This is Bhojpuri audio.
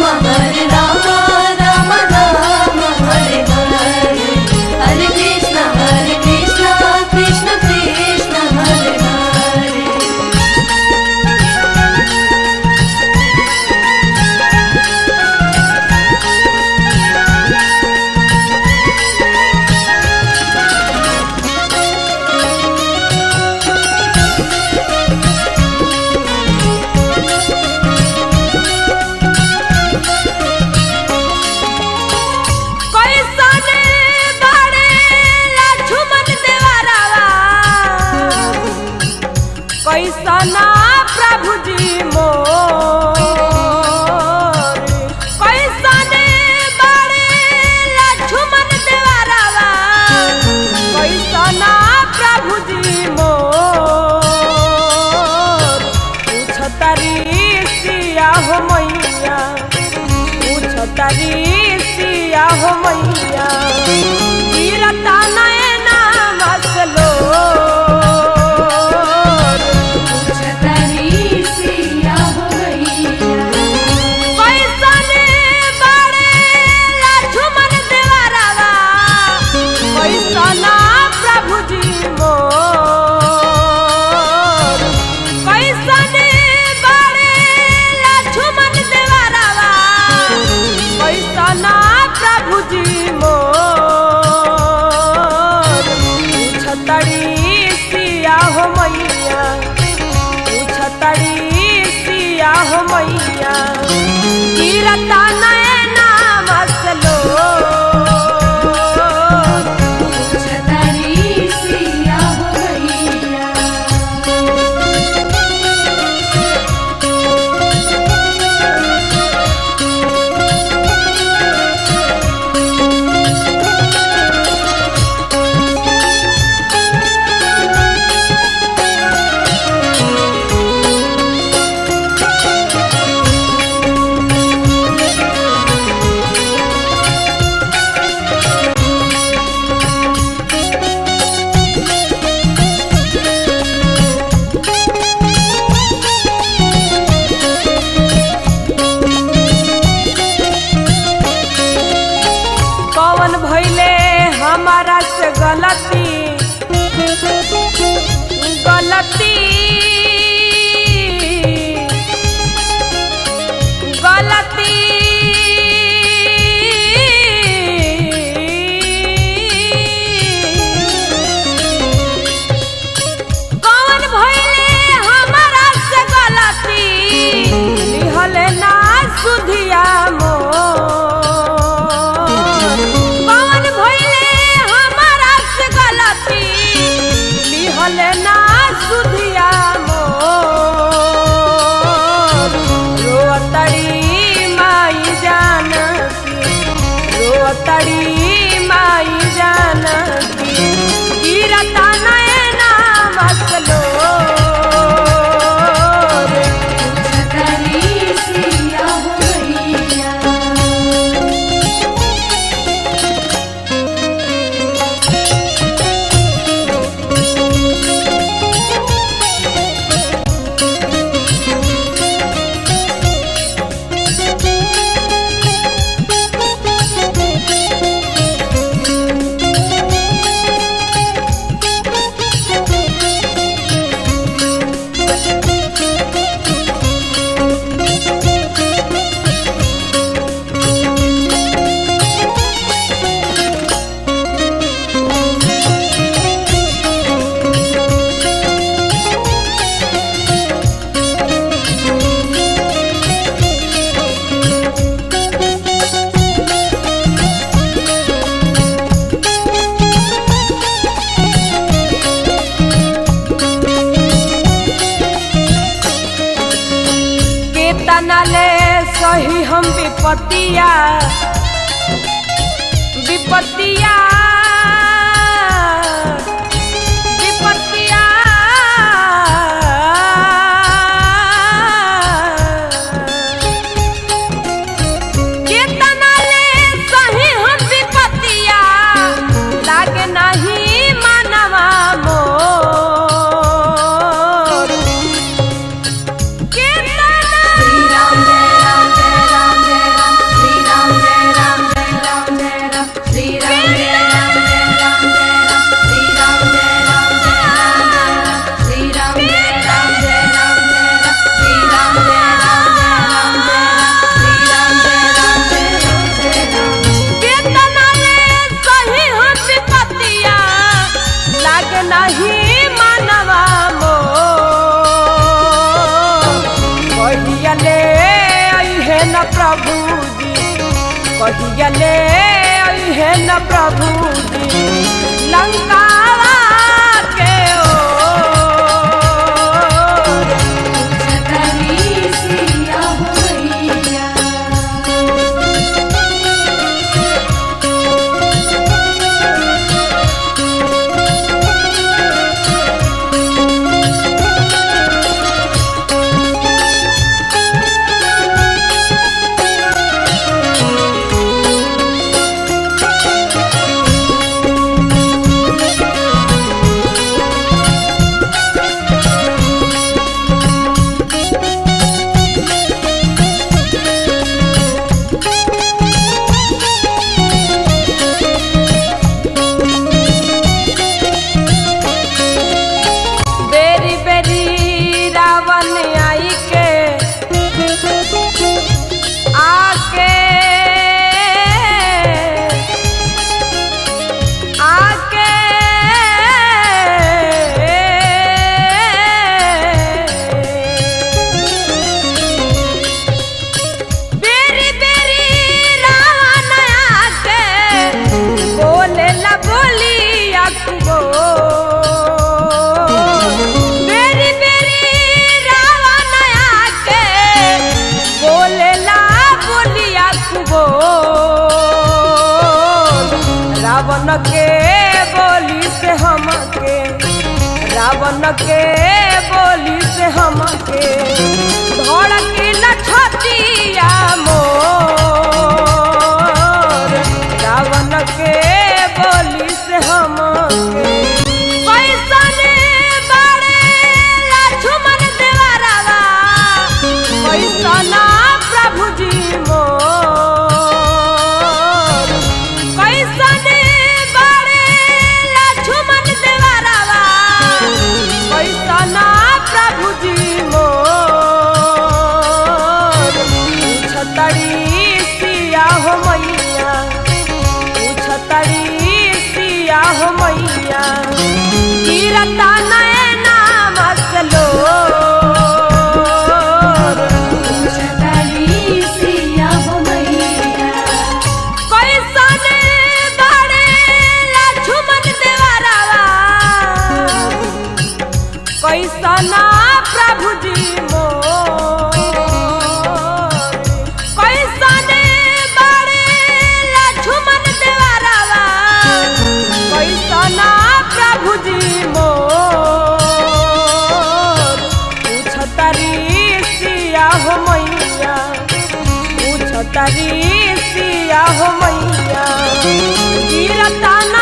राम हरे राम राम राम हरे हरे, हरे कृष्ण कृष्ण कृष्ण हरे हरे। कैसना प्रभु जी मोर, कैसने बड़े लक्ष्मण देवरवा, कैसना प्रभु जी मोर। पूछतारी सिया हो मैया, पूछतारी सिया हो मैया, गिरता नैना मसलो। मैया गिरता नैना मसलो, पूछतारी सिया हो मैया। कौन भइले हमारा से गलती, गलती गलती कौन भइले हमारा से गलती, लिहले ना सुधिया मोर। ना सुधिया मोर, रोतड़ी माई जानकी, रोतड़ी माई जानकी, गिरता नैना मसलो। पूछतारी सिया हो मैया। तनाले सही हम विपत्तिया, विपत्तिया विपत्तिया के तनाले सही हम विपत्तिया, लागे नहीं मानवा मोर। श्री राम जय राम जय राम जय प्रभु जी कहियले है न प्रभु जी लंका के ओर। पूछतारी सिया हो मैया बेरी बेरी रावण आई के आके आके बेरी बेरी रावण आके बोले ला बोली अकबो बेरी बेरी रावण आके बोले ला बोली अकबो रावण के बोली से हमके रावण के बोली से हमके धड़की लछतिया मोर रावण के बोली से हमके कैसने बड़े लक्ष्मण देवरवा कैसना प्रभु जी मोर कैसने बड़े लक्ष्मण देवरवा कैसना प्रभु जी मोर। पूछतड़ी सिया हो मैया पूछतड़ी सिया हो मैया गिरता नैना मसलोर। पूछतारी सिया हो मैया कैसने बड़े लक्ष्मण देवरवा कैसना प्रभु जी मोर कैसने बड़े लक्ष्मण देवरवा कैसना प्रभु जी मोर। पूछतरी सिया हो मैया पूछतरी सिया हो मैया गिरता न